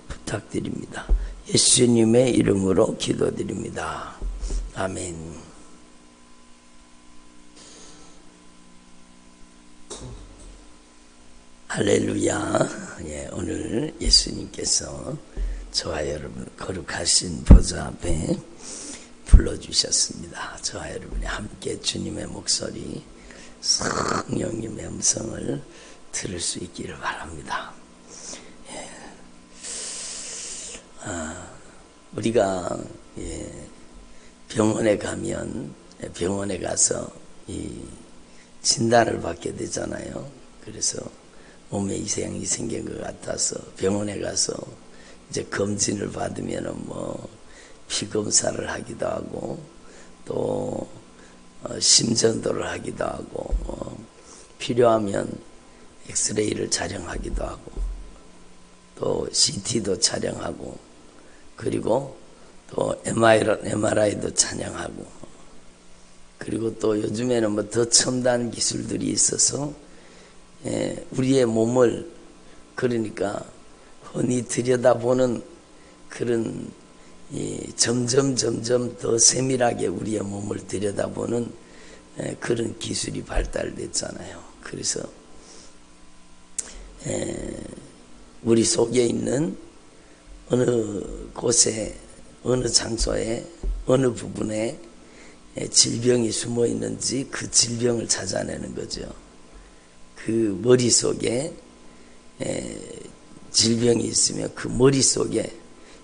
부탁드립니다. 예수님의 이름으로 기도드립니다. 아멘. 할렐루야. 오늘 예수님께서 저와 여러분 거룩하신 보좌 앞에 불러주셨습니다. 저와 여러분이 함께 주님의 목소리, 성령님의 음성을 들을 수 있기를 바랍니다. 우리가 병원에 가면 병원에 가서 이 진단을 받게 되잖아요. 그래서 몸에 이상이 생긴 것 같아서 병원에 가서 이제 검진을 받으면은 피 검사를 하기도 하고 또 심전도를 하기도 하고 필요하면 엑스레이를 촬영하기도 하고 또 CT도 촬영하고 그리고 또 MRI도 촬영하고 그리고 또 요즘에는 더 첨단 기술들이 있어서 우리의 몸을 그러니까 흔히 들여다보는 그런 점점 더 세밀하게 우리의 몸을 들여다보는 그런 기술이 발달됐잖아요. 그래서 우리 속에 있는 어느 곳에 어느 장소에 어느 부분에 질병이 숨어 있는지 그 질병을 찾아내는 거죠. 그 머릿속에 질병이 있으면 그 머릿속에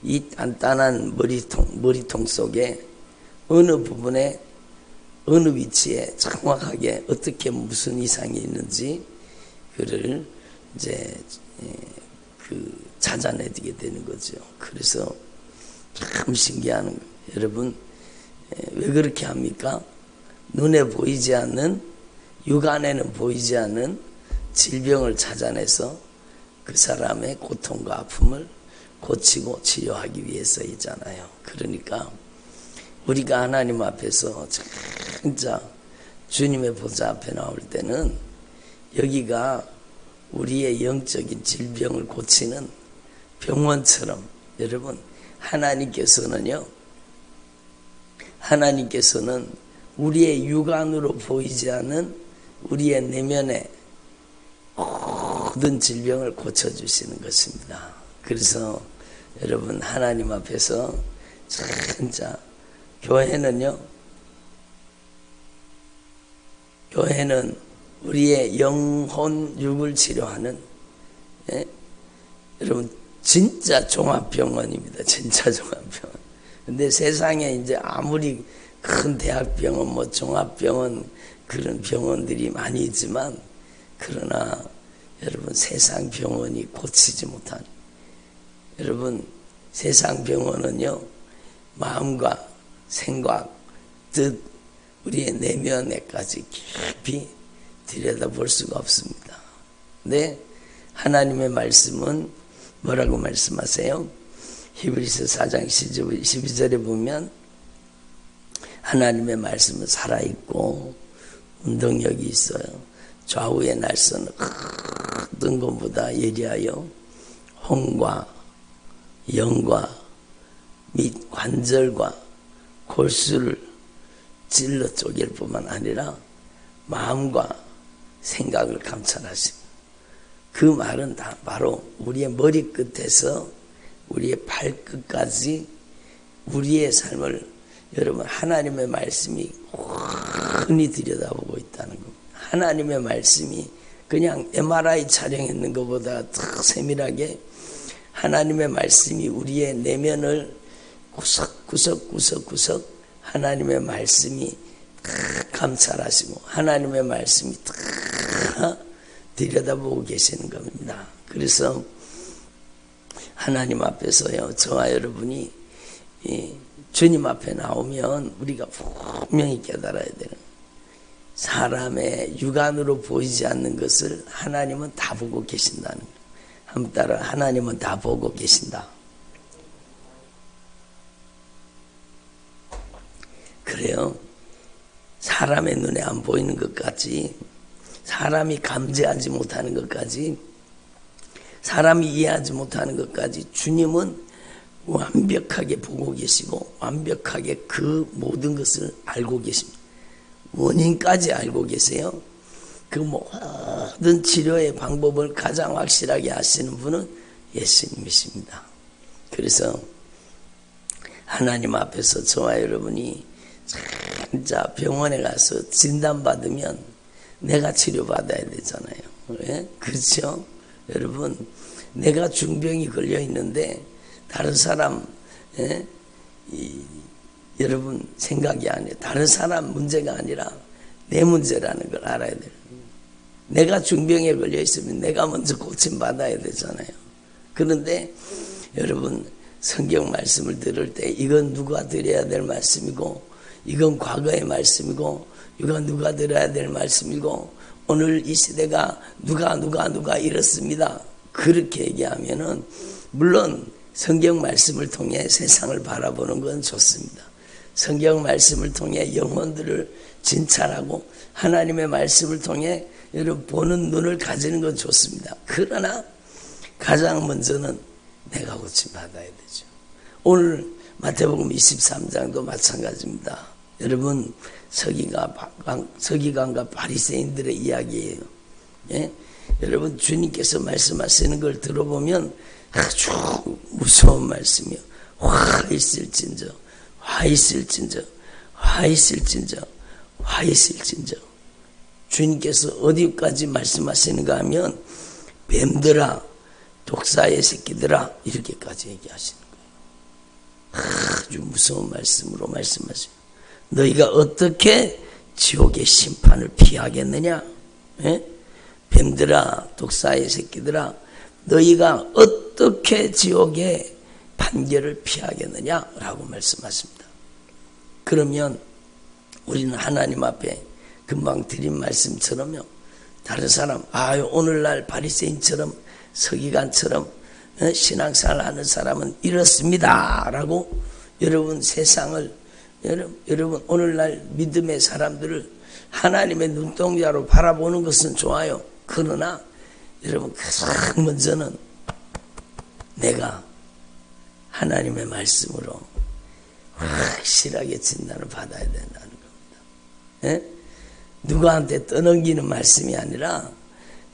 이 단단한 머리통 속에 어느 부분에 어느 위치에 정확하게 어떻게 무슨 이상이 있는지 그를 이제 찾아내게 되는 거죠. 그래서 참 신기한 거예요. 여러분 왜 그렇게 합니까? 눈에 보이지 않는 육안에는 보이지 않는 질병을 찾아내서 그 사람의 고통과 아픔을 고치고 치료하기 위해서이잖아요. 그러니까 우리가 하나님 앞에서 진짜 주님의 보좌 앞에 나올 때는 여기가 우리의 영적인 질병을 고치는 병원처럼 여러분 하나님께서는 우리의 육안으로 보이지 않는 우리의 내면의 모든 질병을 고쳐주시는 것입니다. 그래서 여러분 하나님 앞에서 진짜 교회는 우리의 영혼 육을 치료하는 여러분 진짜 종합병원입니다. 진짜 종합병원. 근데 세상에 이제 아무리 큰 대학병원 종합병원 그런 병원들이 많이 있지만 그러나 여러분 세상 병원이 고치지 못한 여러분 세상 병원은요 마음과 생각, 뜻 우리의 내면에까지 깊이 들여다볼 수가 없습니다. 근데 하나님의 말씀은 뭐라고 말씀하세요? 히브리서 4장 12절에 보면 하나님의 말씀은 살아있고 운동력이 있어요. 좌우의 날선은 어떤 것보다 예리하여 혼과 영과 및 관절과 골수를 찔러 쪼갤 뿐만 아니라 마음과 생각을 감찰하시고 그 말은 다 바로 우리의 머리끝에서 우리의 발끝까지 우리의 삶을 여러분 하나님의 말씀이 흔히 들여다보고 있다는 겁니다. 하나님의 말씀이 그냥 MRI 촬영했는 것보다 더 세밀하게 하나님의 말씀이 우리의 내면을 구석구석 하나님의 말씀이 감찰하시고 하나님의 말씀이 다 들여다보고 계시는 겁니다. 그래서 하나님 앞에서요 저와 여러분이 주님 앞에 나오면 우리가 분명히 깨달아야 되는 사람의 육안으로 보이지 않는 것을 하나님은 다 보고 계신다는 거예요. 한번 따라 하나님은 다 보고 계신다. 그래요. 사람의 눈에 안 보이는 것까지 사람이 감지하지 못하는 것까지 사람이 이해하지 못하는 것까지 주님은 완벽하게 보고 계시고 완벽하게 그 모든 것을 알고 계십니다. 원인까지 알고 계세요. 그 모든 치료의 방법을 가장 확실하게 아시는 분은 예수님이십니다. 그래서 하나님 앞에서 저와 여러분이 진짜 병원에 가서 진단받으면 내가 치료받아야 되잖아요. 예? 그렇죠? 여러분, 내가 중병이 걸려 있는데 다른 사람, 예? 여러분 생각이 아니에요. 다른 사람 문제가 아니라 내 문제라는 걸 알아야 돼요. 내가 중병에 걸려 있으면 내가 먼저 고침받아야 되잖아요. 그런데 여러분 성경 말씀을 들을 때 이건 누가 드려야 될 말씀이고 이건 과거의 말씀이고 이건 누가 들어야 될 말씀이고 오늘 이 시대가 누가 이렇습니다. 그렇게 얘기하면은 물론 성경 말씀을 통해 세상을 바라보는 건 좋습니다. 성경 말씀을 통해 영혼들을 진찰하고 하나님의 말씀을 통해 여러분 보는 눈을 가지는 건 좋습니다. 그러나 가장 먼저는 내가 고침받아야 되죠. 오늘 마태복음 23장도 마찬가지입니다. 여러분 서기관과 바리새인들의 이야기예요. 예? 여러분 주님께서 말씀하시는 걸 들어보면 아주 무서운 말씀이요. 화 있을진저 주님께서 어디까지 말씀하시는가 하면 뱀들아 독사의 새끼들아 이렇게까지 얘기하시는 거예요. 아주 무서운 말씀으로 말씀하세요. 너희가 어떻게 지옥의 심판을 피하겠느냐? 예? 뱀들아 독사의 새끼들아 너희가 어떻게 지옥의 판결을 피하겠느냐라고 말씀하십니다. 그러면 우리는 하나님 앞에 금방 드린 말씀처럼요. 다른 사람 오늘날 바리새인처럼 서기관처럼 신앙생활 하는 사람은 이렇습니다 라고 여러분 세상을 여러분 오늘날 믿음의 사람들을 하나님의 눈동자로 바라보는 것은 좋아요. 그러나 여러분 가장 먼저는 내가 하나님의 말씀으로 확실하게 진단을 받아야 된다는 겁니다. 예? 누구한테 떠넘기는 말씀이 아니라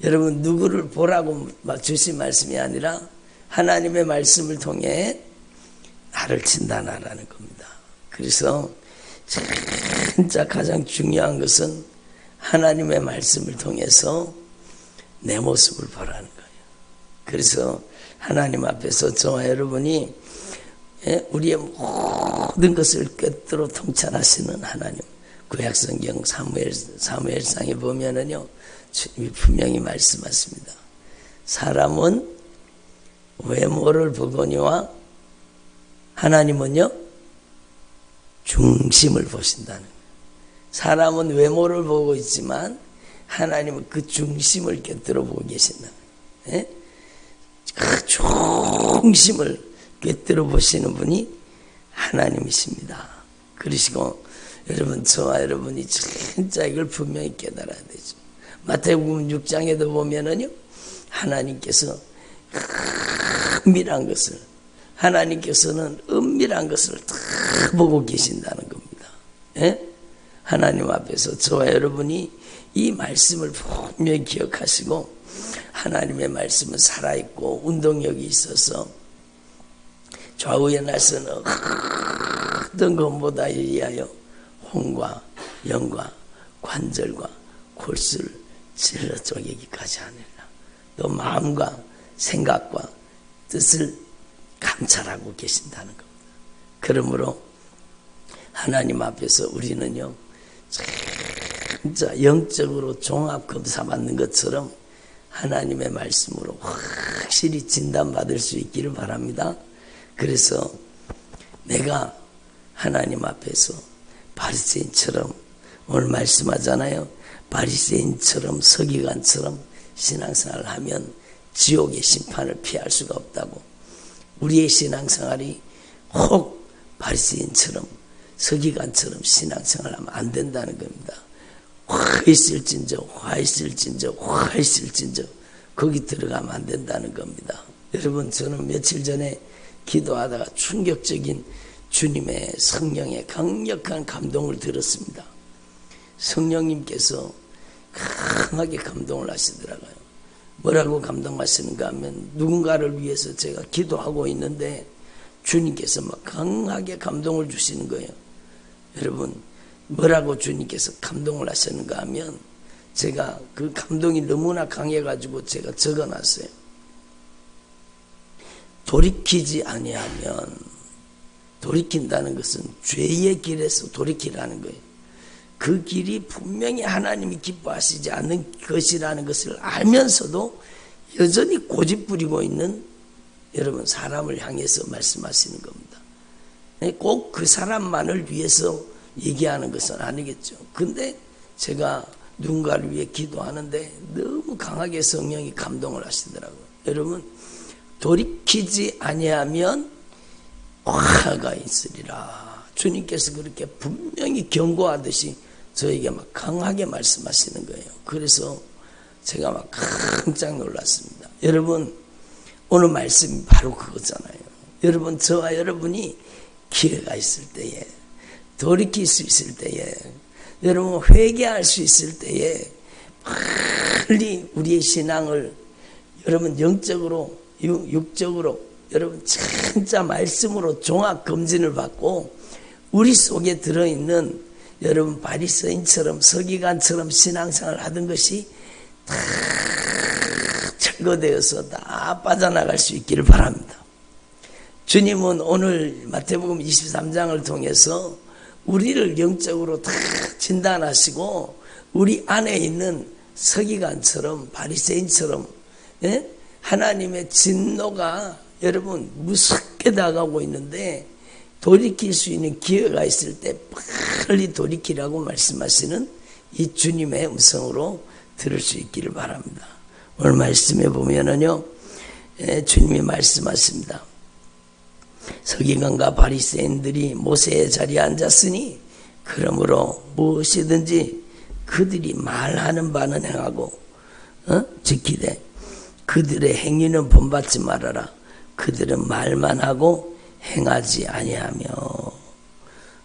여러분 누구를 보라고 주신 말씀이 아니라 하나님의 말씀을 통해 나를 진단하라는 겁니다. 그래서 진짜 가장 중요한 것은 하나님의 말씀을 통해서 내 모습을 보라는 거예요. 그래서 하나님 앞에서 저와 여러분이 우리의 모든 것을 꿰뚫어 통찰하시는 하나님. 구약성경 사무엘상에 보면은요, 주님이 분명히 말씀하십니다. 사람은 외모를 보거니와 하나님은요 중심을 보신다는 거예요. 사람은 외모를 보고 있지만 하나님은 그 중심을 꿰뚫어 보고 계신다는 거예요. 그 중심을 꿰뚫어 보시는 분이 하나님이십니다. 그러시고 여러분 저와 여러분이 진짜 이걸 분명히 깨달아야 되죠. 마태복음 6장에도 보면은요 하나님께서 은밀한 것을 하나님께서는 은밀한 것을 다 보고 계신다는 겁니다. 예? 하나님 앞에서 저와 여러분이 이 말씀을 분명히 기억하시고 하나님의 말씀은 살아있고 운동력이 있어서 좌우의 날서는 어떤 것보다 예리하여 혼과 영과 관절과 골수를 찔러 쪼개기까지 하느니라. 또 마음과 생각과 뜻을 감찰하고 계신다는 겁니다. 그러므로 하나님 앞에서 우리는요 진짜 영적으로 종합검사 받는 것처럼 하나님의 말씀으로 확실히 진단받을 수 있기를 바랍니다. 그래서 내가 하나님 앞에서 바리새인처럼 오늘 말씀하잖아요. 바리새인처럼 서기관처럼 신앙생활을 하면 지옥의 심판을 피할 수가 없다고. 우리의 신앙생활이 혹 바리새인처럼 서기관처럼 신앙생활을 하면 안 된다는 겁니다. 화 있을진저 거기 들어가면 안 된다는 겁니다. 여러분, 저는 며칠 전에 기도하다가 충격적인 주님의 성령의 강력한 감동을 들었습니다. 성령님께서 강하게 감동을 하시더라고요. 뭐라고 감동하시는가 하면, 누군가를 위해서 제가 기도하고 있는데 주님께서 막 강하게 감동을 주시는 거예요. 여러분, 뭐라고 주님께서 감동을 하시는가 하면, 제가 그 감동이 너무나 강해가지고 제가 적어놨어요. 돌이키지 아니하면, 돌이킨다는 것은 죄의 길에서 돌이키라는 거예요. 그 길이 분명히 하나님이 기뻐하시지 않는 것이라는 것을 알면서도 여전히 고집부리고 있는 여러분, 사람을 향해서 말씀하시는 겁니다. 꼭 그 사람만을 위해서 얘기하는 것은 아니겠죠. 근데 제가 누군가를 위해 기도하는데 너무 강하게 성령이 감동을 하시더라고요. 여러분, 돌이키지 아니하면 화가 있으리라. 주님께서 그렇게 분명히 경고하듯이 저에게 막 강하게 말씀하시는 거예요. 그래서 제가 막 깜짝 놀랐습니다. 여러분, 오늘 말씀이 바로 그거잖아요. 여러분, 저와 여러분이 기회가 있을 때에, 돌이킬 수 있을 때에, 여러분 회개할 수 있을 때에 빨리 우리의 신앙을 여러분 영적으로, 육적으로, 여러분 진짜 말씀으로 종합 검진을 받고 우리 속에 들어있는 여러분 바리새인처럼 서기관처럼 신앙생활을 하던 것이 다 철거되어서 다 빠져나갈 수 있기를 바랍니다. 주님은 오늘 마태복음 23장을 통해서 우리를 영적으로 다 진단하시고 우리 안에 있는 서기관처럼 바리새인처럼 하나님의 진노가 여러분 무섭게 다가오고 있는데 돌이킬 수 있는 기회가 있을 때 빨리 돌이키라고 말씀하시는 이 주님의 음성으로 들을 수 있기를 바랍니다. 오늘 말씀해 보면은요, 주님이 말씀하십니다. 서기관과 바리새인들이 모세의 자리에 앉았으니 그러므로 무엇이든지 그들이 말하는 바는 행하고 지키되 그들의 행위는 본받지 말아라. 그들은 말만 하고 행하지 아니하며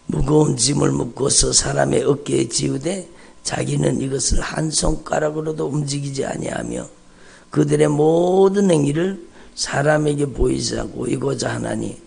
무거운 짐을 묶어서 사람의 어깨에 지우되 자기는 이것을 한 손가락으로도 움직이지 아니하며 그들의 모든 행위를 사람에게 보이고자 하나니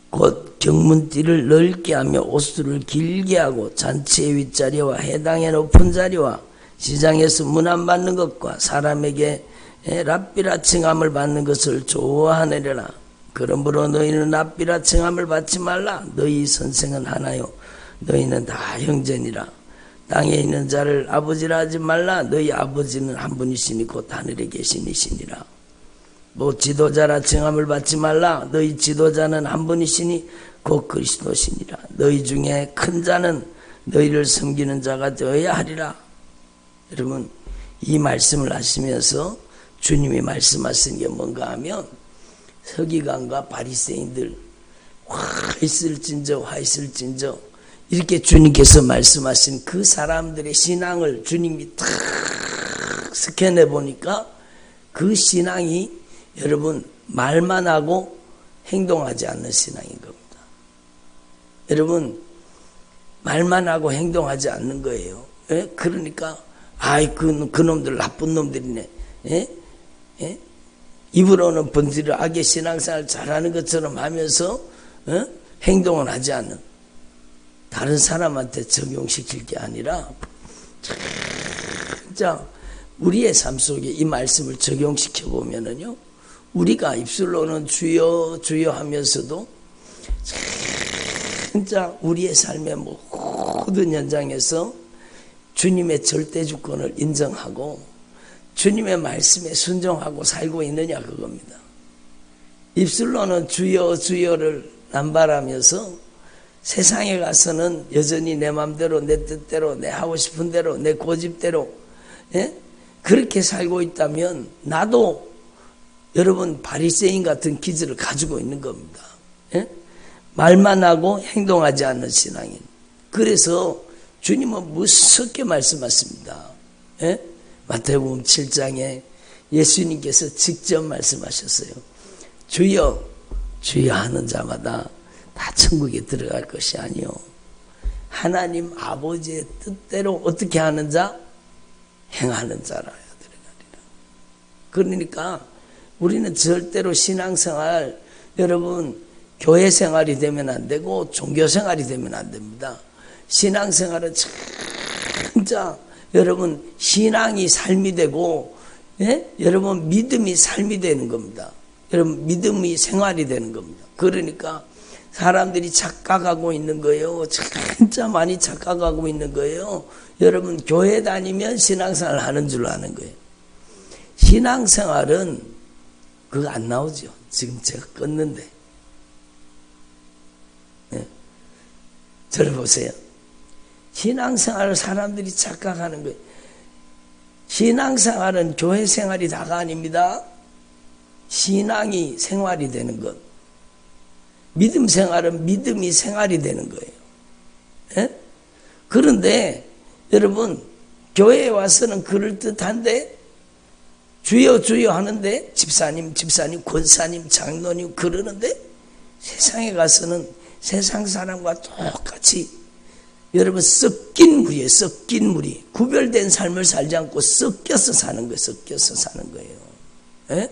곧 경문띠를 넓게 하며 옷수를 길게 하고 잔치의 윗자리와 해당의 높은 자리와 시장에서 문안 받는 것과 사람에게 랍비라 칭함을 받는 것을 좋아하느니라. 그러므로 너희는 랍비라 칭함을 받지 말라. 너희 선생은 하나요 너희는 다 형제니라. 땅에 있는 자를 아버지라 하지 말라. 너희 아버지는 한 분이시니 곧 하늘에 계신 이시니라. 뭐 지도자라 칭함을 받지 말라. 너희 지도자는 한 분이시니 곧 그리스도시니라. 너희 중에 큰 자는 너희를 섬기는 자가 되어야 하리라. 여러분, 이 말씀을 하시면서 주님이 말씀하신 게 뭔가 하면 서기관과 바리새인들 화 있을진저 이렇게 주님께서 말씀하신 그 사람들의 신앙을 주님이 탁 스캔해 보니까 그 신앙이 여러분 말만 하고 행동하지 않는 신앙인 겁니다. 여러분 말만 하고 행동하지 않는 거예요. 그러니까 그놈들 나쁜 놈들이네. 입으로는 번지르 악의 신앙생활 잘하는 것처럼 하면서 행동은 하지 않는, 다른 사람한테 적용시킬 게 아니라 진짜 우리의 삶 속에 이 말씀을 적용시켜 보면은요, 우리가 입술로는 주여 주여 하면서도 진짜 우리의 삶의 모든 현장에서 주님의 절대 주권을 인정하고 주님의 말씀에 순종하고 살고 있느냐, 그겁니다. 입술로는 주여 주여를 남발하면서 세상에 가서는 여전히 내 맘대로, 내 뜻대로, 내 하고 싶은 대로, 내 고집대로 그렇게 살고 있다면 나도 여러분 바리새인 같은 기질을 가지고 있는 겁니다. 말만 하고 행동하지 않는 신앙인. 그래서 주님은 무섭게 말씀하십니다. 마태복음 7장에 예수님께서 직접 말씀하셨어요. 주여 주여 하는 자마다 다 천국에 들어갈 것이 아니요 하나님 아버지의 뜻대로 어떻게 하는 자? 행하는 자라야 들어가리라. 그러니까 우리는 절대로 신앙생활, 여러분 교회 생활이 되면 안 되고 종교 생활이 되면 안 됩니다. 신앙생활은 진짜 여러분 신앙이 삶이 되고, 예? 여러분 믿음이 삶이 되는 겁니다. 여러분 믿음이 생활이 되는 겁니다. 그러니까 사람들이 착각하고 있는 거예요. 진짜 많이 착각하고 있는 거예요. 여러분 교회 다니면 신앙생활 하는 줄 아는 거예요. 신앙생활은 그거 안 나오죠. 지금 제가 껐는데. 네. 저를 보세요. 신앙생활을 사람들이 착각하는 거예요. 신앙생활은 교회 생활이 다가 아닙니다. 신앙이 생활이 되는 것. 믿음 생활은 믿음이 생활이 되는 거예요. 예? 그런데 여러분 교회에 와서는 그럴듯한데 주여 주여 하는데 집사님 권사님 장로님 그러는데 세상에 가서는 세상 사람과 똑같이 여러분 섞인 물이 구별된 삶을 살지 않고 섞여서 사는 거예요. 예?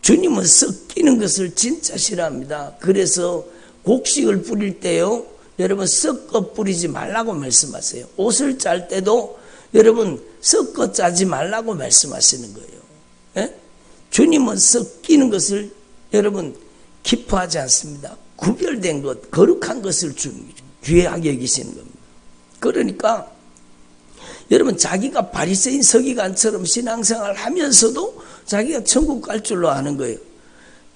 주님은 섞이는 것을 진짜 싫어합니다. 그래서 곡식을 뿌릴 때요, 여러분 섞어 뿌리지 말라고 말씀하세요. 옷을 짤 때도 여러분 섞어 짜지 말라고 말씀하시는 거예요. 예? 주님은 섞이는 것을 여러분 기뻐하지 않습니다. 구별된 것, 거룩한 것을 귀하게 여기시는 겁니다. 그러니까 여러분 자기가 바리새인 서기관처럼 신앙생활을 하면서도 자기가 천국 갈 줄로 아는 거예요.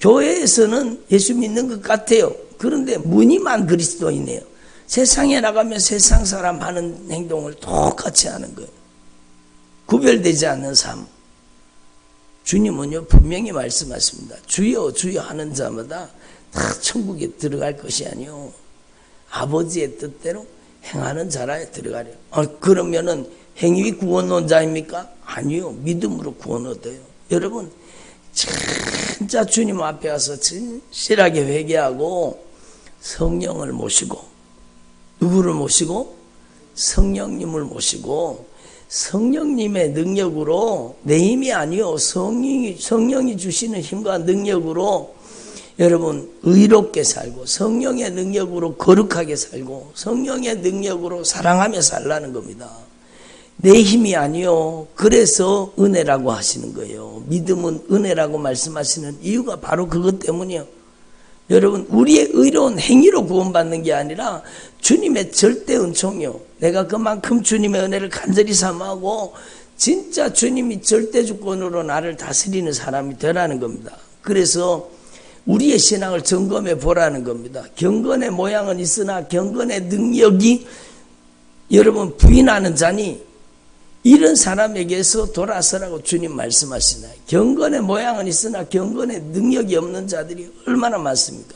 교회에서는 예수 믿는 것 같아요. 그런데 무늬만 그리스도인이에요. 세상에 나가면 세상 사람 하는 행동을 똑같이 하는 거예요. 구별되지 않는 삶. 주님은요 분명히 말씀하십니다. 주여 주여 하는 자마다 다 천국에 들어갈 것이 아니요 아버지의 뜻대로 행하는 자라에 들어가려. 그러면은 행위 구원 논자입니까? 아니요. 믿음으로 구원 얻어요. 여러분 진짜 주님 앞에 와서 진실하게 회개하고 성령을 모시고, 누구를 모시고? 성령님을 모시고 성령님의 능력으로, 내 힘이 아니요 성령이 주시는 힘과 능력으로 여러분 의롭게 살고 성령의 능력으로 거룩하게 살고 성령의 능력으로 사랑하며 살라는 겁니다. 내 힘이 아니요. 그래서 은혜라고 하시는 거예요. 믿음은 은혜라고 말씀하시는 이유가 바로 그것 때문이에요. 여러분 우리의 의로운 행위로 구원받는 게 아니라 주님의 절대 은총이요. 내가 그만큼 주님의 은혜를 간절히 사모하고 진짜 주님이 절대 주권으로 나를 다스리는 사람이 되라는 겁니다. 그래서 우리의 신앙을 점검해 보라는 겁니다. 경건의 모양은 있으나 경건의 능력이 여러분 부인하는 자니 이런 사람에게서 돌아서라고 주님 말씀하시나요? 경건의 모양은 있으나 경건의 능력이 없는 자들이 얼마나 많습니까?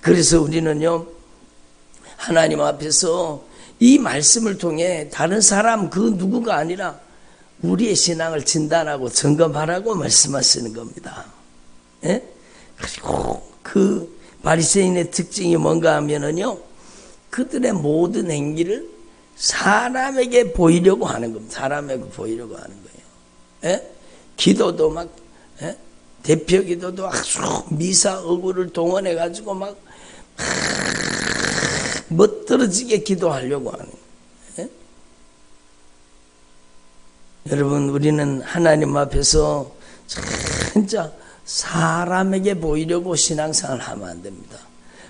그래서 우리는요 하나님 앞에서 이 말씀을 통해 다른 사람 그 누구가 아니라 우리의 신앙을 진단하고 점검하라고 말씀하시는 겁니다. 예? 그리고 그 바리새인의 특징이 뭔가 하면은요 그들의 모든 행위를 사람에게 보이려고 하는 겁니다. 사람에게 보이려고 하는 거예요. 예? 기도도 막 대표 기도도 아주 미사 어구를 동원해 가지고 막 멋들어지게 기도하려고 하는 거예요. 예? 여러분 우리는 하나님 앞에서 진짜 사람에게 보이려고 신앙생활을 하면 안 됩니다.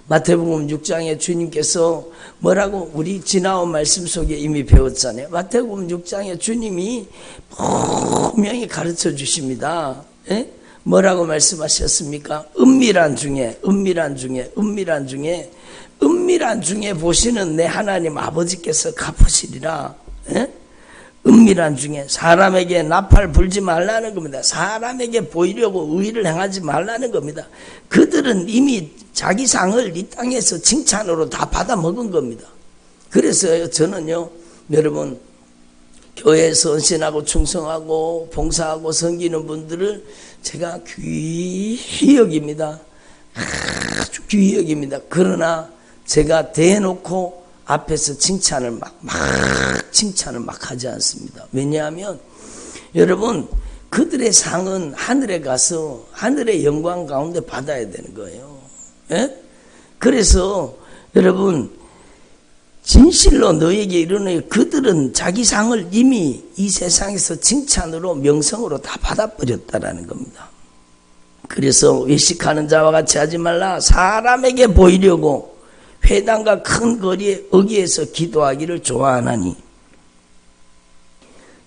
마태복음 6장에 주님께서 뭐라고 우리 지나온 말씀 속에 이미 배웠잖아요. 마태복음 6장에 주님이 분명히 가르쳐 주십니다. 예? 뭐라고 말씀하셨습니까? 은밀한 중에 보시는 내 하나님 아버지께서 갚으시리라. 예? 은밀한 중에 사람에게 나팔 불지 말라는 겁니다. 사람에게 보이려고 의를 행하지 말라는 겁니다. 그들은 이미 자기 상을 이 땅에서 칭찬으로 다 받아 먹은 겁니다. 그래서 저는요 여러분 교회에서 헌신하고 충성하고 봉사하고 섬기는 분들을 제가 귀히 여깁니다. 아주 귀히 여깁니다. 그러나 제가 대놓고 앞에서 칭찬을 막 하지 않습니다. 왜냐하면 여러분, 그들의 상은 하늘에 가서 하늘의 영광 가운데 받아야 되는 거예요. 예? 그래서 여러분, 진실로 너에게 이르노니 그들은 자기 상을 이미 이 세상에서 칭찬으로 명성으로 다 받아버렸다라는 겁니다. 그래서 외식하는 자와 같이 하지 말라. 사람에게 보이려고 회당과 큰 거리에 어귀에서 기도하기를 좋아하나니.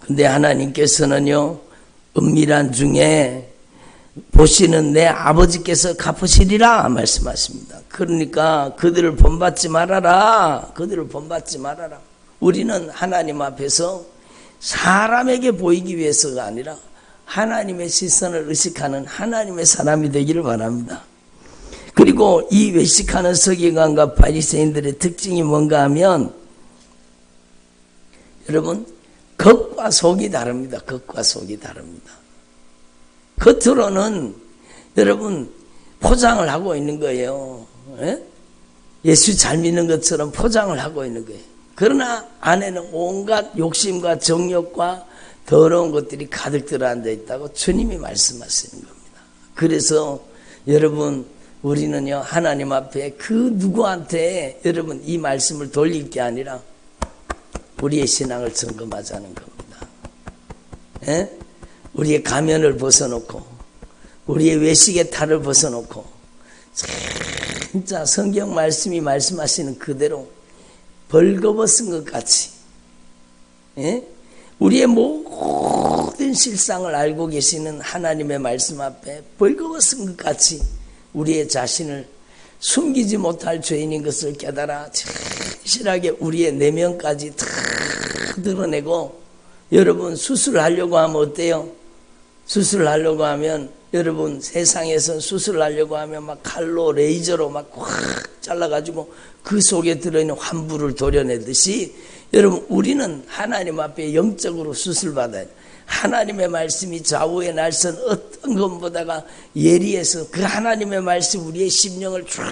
근데 하나님께서는요, 은밀한 중에 보시는 내 아버지께서 갚으시리라 말씀하십니다. 그러니까 그들을 본받지 말아라. 그들을 본받지 말아라. 우리는 하나님 앞에서 사람에게 보이기 위해서가 아니라 하나님의 시선을 의식하는 하나님의 사람이 되기를 바랍니다. 그리고 이 외식하는 서기관과 바리새인들의 특징이 뭔가 하면, 여러분, 겉과 속이 다릅니다. 겉과 속이 다릅니다. 겉으로는 여러분 포장을 하고 있는 거예요. 예? 예수 잘 믿는 것처럼 포장을 하고 있는 거예요. 그러나 안에는 온갖 욕심과 정욕과 더러운 것들이 가득 들어앉아 있다고 주님이 말씀하시는 겁니다. 그래서 여러분, 우리는요, 하나님 앞에 그 누구한테 여러분 이 말씀을 돌릴 게 아니라 우리의 신앙을 점검하자는 겁니다. 예? 우리의 가면을 벗어놓고 우리의 외식의 탈을 벗어놓고 진짜 성경 말씀이 말씀하시는 그대로 벌거벗은 것 같이, 예? 우리의 모든 실상을 알고 계시는 하나님의 말씀 앞에 벌거벗은 것 같이 우리의 자신을 숨기지 못할 죄인인 것을 깨달아 진실하게 우리의 내면까지 다 드러내고, 여러분 수술하려고 하면 어때요? 수술하려고 하면 여러분 세상에서 수술하려고 하면 막 칼로 레이저로 막 확 잘라가지고 그 속에 들어있는 환부를 도려내듯이 여러분 우리는 하나님 앞에 영적으로 수술받아야 돼요. 하나님의 말씀이 좌우의 날선 어떤 것보다가 예리해서 그 하나님의 말씀 우리의 심령을 쫙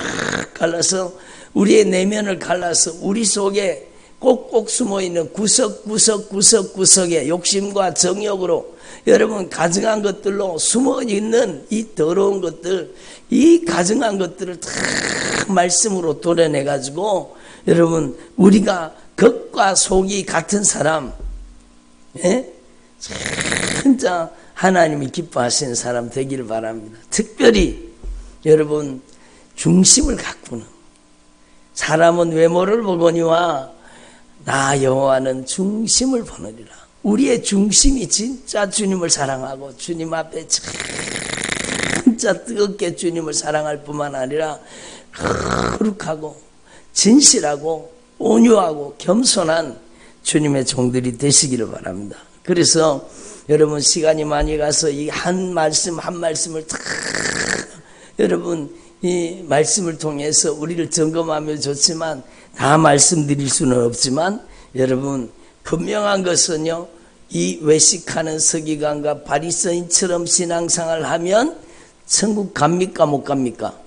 갈라서 우리의 내면을 갈라서 우리 속에 꼭꼭 숨어있는 구석구석에 욕심과 정욕으로 여러분 가증한 것들로 숨어있는 이 더러운 것들, 이 가증한 것들을 다 말씀으로 도려내가지고 여러분 우리가 겉과 속이 같은 사람, 예? 진짜 하나님이 기뻐하시는 사람 되기를 바랍니다. 특별히 여러분 중심을 가꾸는, 사람은 외모를 보거니와 나 여호와는 중심을 보느니라. 우리의 중심이 진짜 주님을 사랑하고 주님 앞에 진짜 뜨겁게 주님을 사랑할 뿐만 아니라 거룩하고 진실하고 온유하고 겸손한 주님의 종들이 되시기를 바랍니다. 그래서 여러분 시간이 많이 가서 이 한 말씀 한 말씀을 다 여러분 이 말씀을 통해서 우리를 점검하면 좋지만 다 말씀드릴 수는 없지만, 여러분 분명한 것은요, 이 외식하는 서기관과 바리새인처럼 신앙생활을 하면 천국 갑니까 못 갑니까?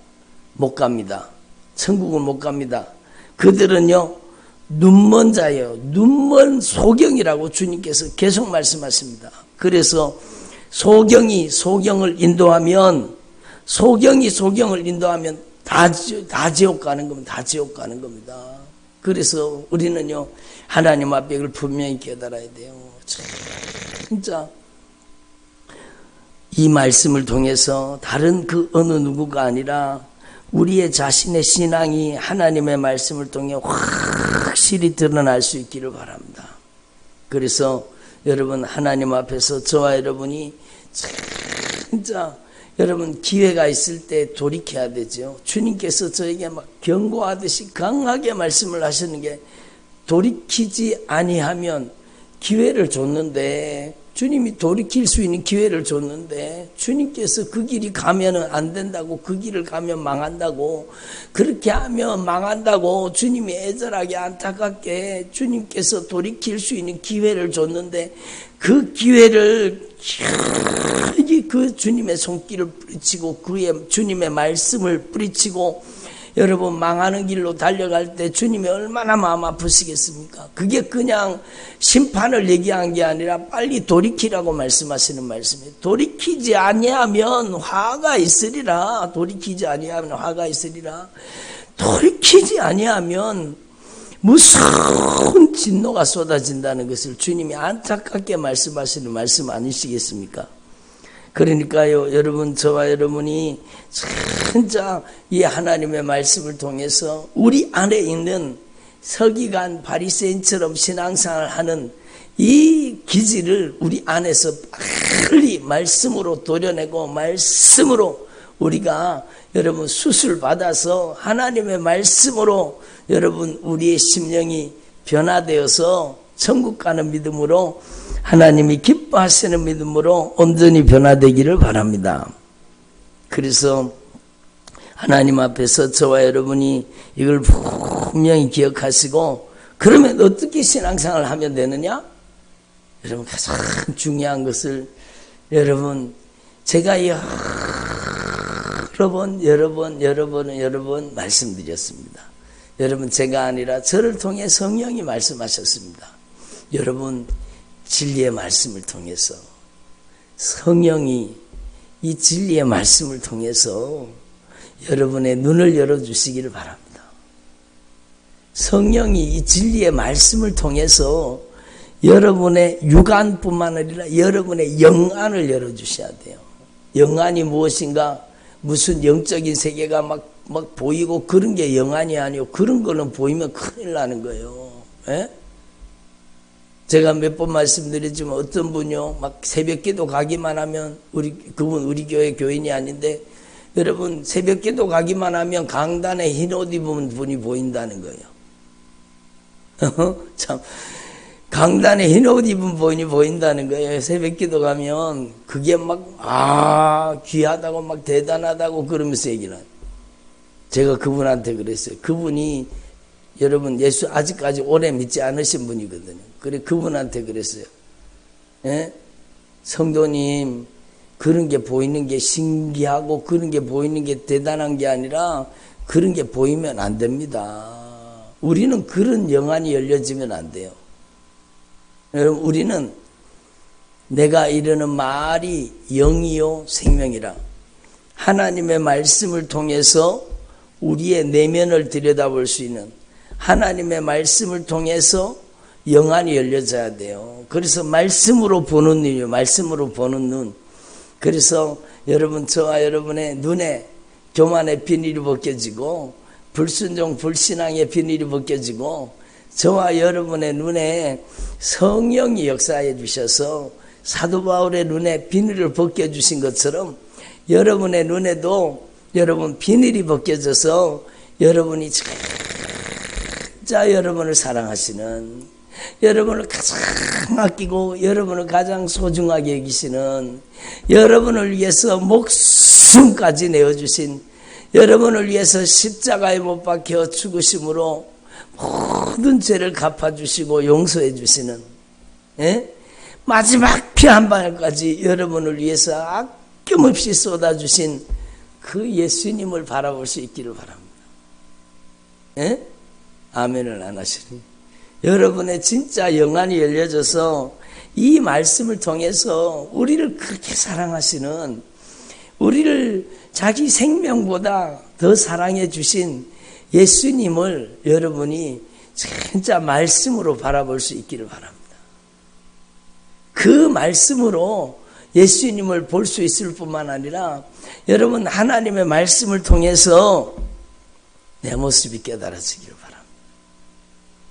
못 갑니다. 천국은 못 갑니다. 그들은요 눈먼 자예요. 눈먼 소경이라고 주님께서 계속 말씀하십니다. 그래서 소경이 소경을 인도하면 다 지옥 가는 겁니다. 다 지옥 가는 겁니다. 그래서 우리는요 하나님 앞에 이걸 분명히 깨달아야 돼요. 진짜 이 말씀을 통해서 다른 그 어느 누구가 아니라 우리의 자신의 신앙이 하나님의 말씀을 통해 확실히 드러날 수 있기를 바랍니다. 그래서 여러분 하나님 앞에서 저와 여러분이 진짜 여러분 기회가 있을 때 돌이켜야 되죠. 주님께서 저에게 막 경고하듯이 강하게 말씀을 하시는 게, 돌이키지 아니하면 기회를 줬는데 주님이 돌이킬 수 있는 기회를 줬는데 주님께서 그 길이 가면은 안 된다고, 그 길을 가면 망한다고, 그렇게 하면 망한다고 주님이 애절하게 안타깝게 주님께서 돌이킬 수 있는 기회를 줬는데 그 기회를 그 주님의 손길을 뿌리치고 그의 주님의 말씀을 뿌리치고 여러분 망하는 길로 달려갈 때 주님이 얼마나 마음 아프시겠습니까? 그게 그냥 심판을 얘기한 게 아니라 빨리 돌이키라고 말씀하시는 말씀이에요. 돌이키지 아니하면 화가 있으리라. 돌이키지 아니하면 화가 있으리라. 돌이키지 아니하면 무서운 진노가 쏟아진다는 것을 주님이 안타깝게 말씀하시는 말씀 아니시겠습니까? 그러니까요, 여러분, 저와 여러분이 진짜 이 하나님의 말씀을 통해서 우리 안에 있는 서기관 바리새인처럼 신앙생활을 하는 이 기질을 우리 안에서 빨리 말씀으로 도려내고 말씀으로 우리가 여러분 수술 받아서 하나님의 말씀으로 여러분 우리의 심령이 변화되어서 천국 가는 믿음으로 하나님이 기뻐하시는 믿음으로 온전히 변화되기를 바랍니다. 그래서 하나님 앞에서 저와 여러분이 이걸 분명히 기억하시고 그러면 어떻게 신앙생활을 하면 되느냐? 여러분 가장 중요한 것을 여러분 제가 여러 번 말씀드렸습니다. 여러분 제가 아니라 저를 통해 성령이 말씀하셨습니다. 여러분 진리의 말씀을 통해서 성령이 이 진리의 말씀을 통해서 여러분의 눈을 열어주시기를 바랍니다. 성령이 이 진리의 말씀을 통해서 여러분의 육안뿐만 아니라 여러분의 영안을 열어주셔야 돼요. 영안이 무엇인가? 무슨 영적인 세계가 막 보이고 그런 게 영안이 아니고 그런 거는 보이면 큰일 나는 거예요. 에? 제가 몇 번 말씀드렸지만 어떤 분이요 막 새벽기도 가기만 하면 그분 우리 교회 교인이 아닌데 여러분 새벽기도 가기만 하면 강단에 흰 옷 입은 분이 보인다는 거예요. 참 강단에 흰 옷 입은 분이 보인다는 거예요. 새벽기도 가면 그게 막 귀하다고 막 대단하다고 그러면서 얘기를 해요. 제가 그분한테 그랬어요. 그분이 여러분 예수 아직까지 오래 믿지 않으신 분이거든요. 그래 그분한테 그랬어요. 예? 성도님 그런 게 보이는 게 신기하고 그런 게 보이는 게 대단한 게 아니라 그런 게 보이면 안 됩니다. 우리는 그런 영안이 열려지면 안 돼요. 여러분 우리는 내가 이르는 말이 영이요 생명이라 하나님의 말씀을 통해서 우리의 내면을 들여다볼 수 있는 하나님의 말씀을 통해서 영안이 열려져야 돼요. 그래서 말씀으로 보는 눈이요. 말씀으로 보는 눈. 그래서 여러분 저와 여러분의 눈에 교만의 비닐이 벗겨지고 불순종 불신앙의 비닐이 벗겨지고 저와 여러분의 눈에 성령이 역사해 주셔서 사도 바울의 눈에 비닐을 벗겨주신 것처럼 여러분의 눈에도 여러분 비닐이 벗겨져서 여러분이 진짜 여러분을 사랑하시는 여러분을 가장 아끼고 여러분을 가장 소중하게 여기시는 여러분을 위해서 목숨까지 내어주신 여러분을 위해서 십자가에 못 박혀 죽으심으로 모든 죄를 갚아주시고 용서해 주시는 마지막 피 한 방울까지 여러분을 위해서 아낌없이 쏟아주신 그 예수님을 바라볼 수 있기를 바랍니다. 아멘을 안 하시니 여러분의 진짜 영안이 열려져서 이 말씀을 통해서 우리를 그렇게 사랑하시는 우리를 자기 생명보다 더 사랑해 주신 예수님을 여러분이 진짜 말씀으로 바라볼 수 있기를 바랍니다. 그 말씀으로 예수님을 볼 수 있을 뿐만 아니라 여러분 하나님의 말씀을 통해서 내 모습이 깨달아지기를 바랍니다.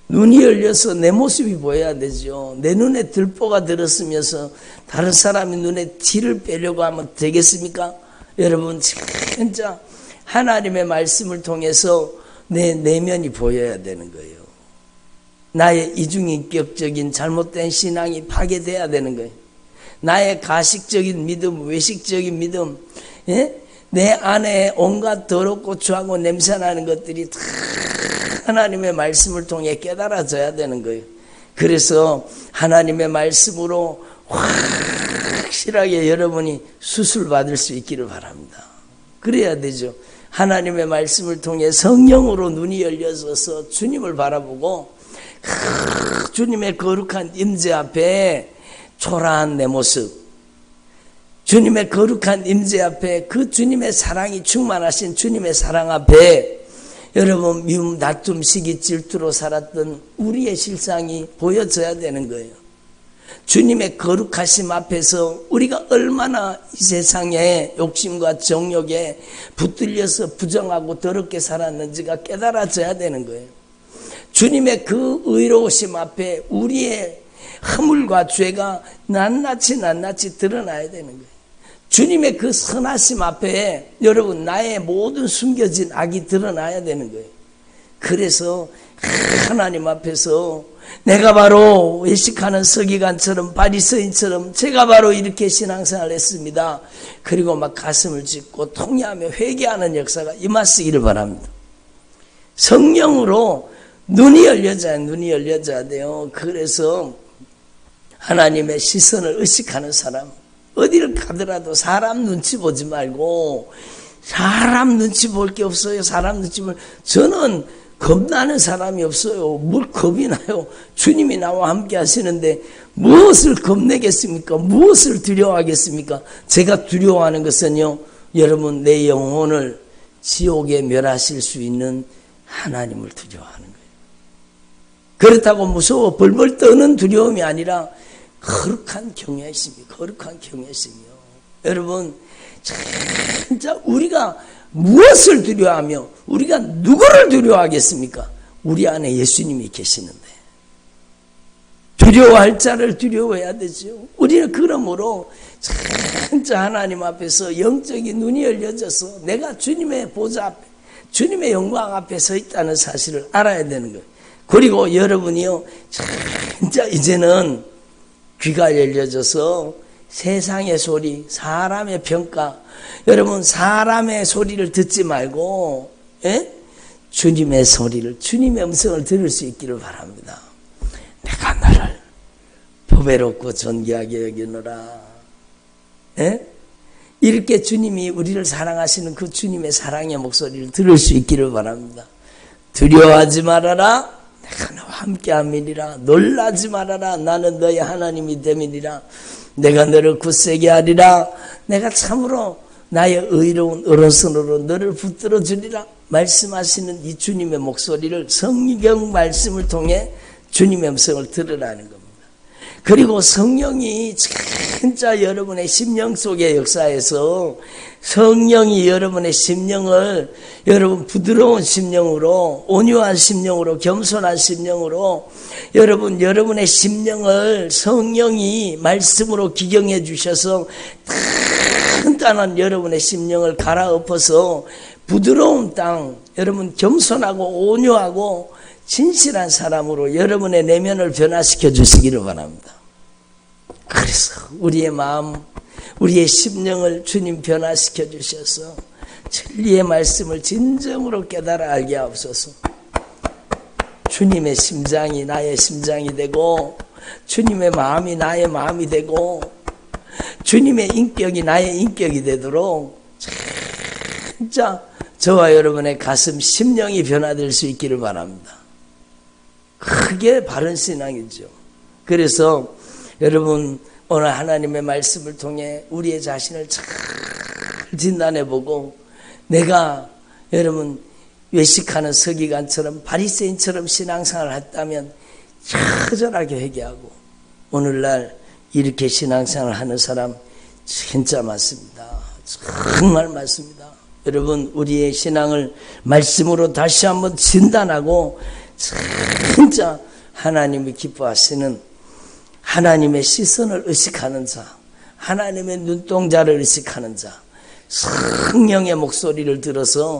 눈이 열려서 내 모습이 보여야 되죠. 내 눈에 들보가 들었으면서 다른 사람의 눈에 티를 빼려고 하면 되겠습니까? 여러분 진짜 하나님의 말씀을 통해서 내 내면이 보여야 되는 거예요. 나의 이중인격적인 잘못된 신앙이 파괴돼야 되는 거예요. 나의 가식적인 믿음, 외식적인 믿음, 예? 내 안에 온갖 더럽고 추하고 냄새나는 것들이 다 하나님의 말씀을 통해 깨달아져야 되는 거예요. 그래서 하나님의 말씀으로 확실하게 여러분이 수술 받을 수 있기를 바랍니다. 그래야 되죠. 하나님의 말씀을 통해 성령으로 눈이 열려져서 주님을 바라보고 주님의 거룩한 임재 앞에 초라한 내 모습, 주님의 거룩한 임재 앞에 그 주님의 사랑이 충만하신 주님의 사랑 앞에 여러분 미움, 다툼, 시기, 질투로 살았던 우리의 실상이 보여져야 되는 거예요. 주님의 거룩하심 앞에서 우리가 얼마나 이 세상에 욕심과 정욕에 붙들려서 부정하고 더럽게 살았는지가 깨달아져야 되는 거예요. 주님의 그 의로우심 앞에 우리의 허물과 죄가 낱낱이 드러나야 되는 거예요. 주님의 그 선하심 앞에 여러분 나의 모든 숨겨진 악이 드러나야 되는 거예요. 그래서 하나님 앞에서 내가 바로 외식하는 서기관처럼 바리새인처럼 제가 바로 이렇게 신앙생활을 했습니다. 그리고 막 가슴을 찢고 통회하며 회개하는 역사가 임하시기를 바랍니다. 성령으로 눈이 열려져야 돼요. 그래서 하나님의 시선을 의식하는 사람, 어디를 가더라도 사람 눈치 보지 말고, 사람 눈치 볼 게 없어요. 사람 눈치 저는 겁나는 사람이 없어요. 뭘 겁이 나요. 주님이 나와 함께 하시는데 무엇을 겁내겠습니까? 무엇을 두려워하겠습니까? 제가 두려워하는 것은요, 여러분 내 영혼을 지옥에 멸하실 수 있는 하나님을 두려워하는 거예요. 그렇다고 무서워 벌벌 떠는 두려움이 아니라 거룩한 경외심이요. 거룩한 경외심이요. 여러분 진짜 우리가 무엇을 두려워하며 우리가 누구를 두려워하겠습니까? 우리 안에 예수님이 계시는데 두려워할 자를 두려워해야 되죠. 우리는 그러므로 진짜 하나님 앞에서 영적인 눈이 열려져서 내가 주님의 보좌 앞에 주님의 영광 앞에 서 있다는 사실을 알아야 되는 거예요. 그리고 여러분이요 진짜 이제는 귀가 열려져서 세상의 소리, 사람의 평가, 여러분 사람의 소리를 듣지 말고 주님의 소리를, 주님의 음성을 들을 수 있기를 바랍니다. 내가 너를 보배롭고 존귀하게 여기노라. 이렇게 주님이 우리를 사랑하시는 그 주님의 사랑의 목소리를 들을 수 있기를 바랍니다. 두려워하지 말아라. 내가 너와 함께함이니라. 놀라지 말아라. 나는 너의 하나님이 됨이니라. 내가 너를 굳세게 하리라. 내가 참으로 나의 의로운 오른손으로 너를 붙들어 주리라. 말씀하시는 이 주님의 목소리를 성경 말씀을 통해 주님의 음성을 들으라는 겁니다. 그리고 성령이 진짜 여러분의 심령 속의 역사에서 성령이 여러분의 심령을 여러분 부드러운 심령으로 온유한 심령으로 겸손한 심령으로 여러분의 심령을 성령이 말씀으로 기경해 주셔서 단단한 여러분의 심령을 갈아엎어서 부드러운 땅 여러분 겸손하고 온유하고 진실한 사람으로 여러분의 내면을 변화시켜 주시기를 바랍니다. 그래서 우리의 마음, 우리의 심령을 주님 변화시켜 주셔서 진리의 말씀을 진정으로 깨달아 알게 하옵소서. 주님의 심장이 나의 심장이 되고 주님의 마음이 나의 마음이 되고 주님의 인격이 나의 인격이 되도록 진짜 저와 여러분의 가슴 심령이 변화될 수 있기를 바랍니다. 그게 바른 신앙이죠. 그래서 여러분 오늘 하나님의 말씀을 통해 우리의 자신을 잘 진단해보고 내가 여러분 외식하는 서기관처럼 바리새인처럼 신앙생활을 했다면 처절하게 회개하고 오늘날 이렇게 신앙생활을 하는 사람 진짜 많습니다. 정말 많습니다. 여러분 우리의 신앙을 말씀으로 다시 한번 진단하고 진짜 하나님이 기뻐하시는 하나님의 시선을 의식하는 자, 하나님의 눈동자를 의식하는 자, 성령의 목소리를 들어서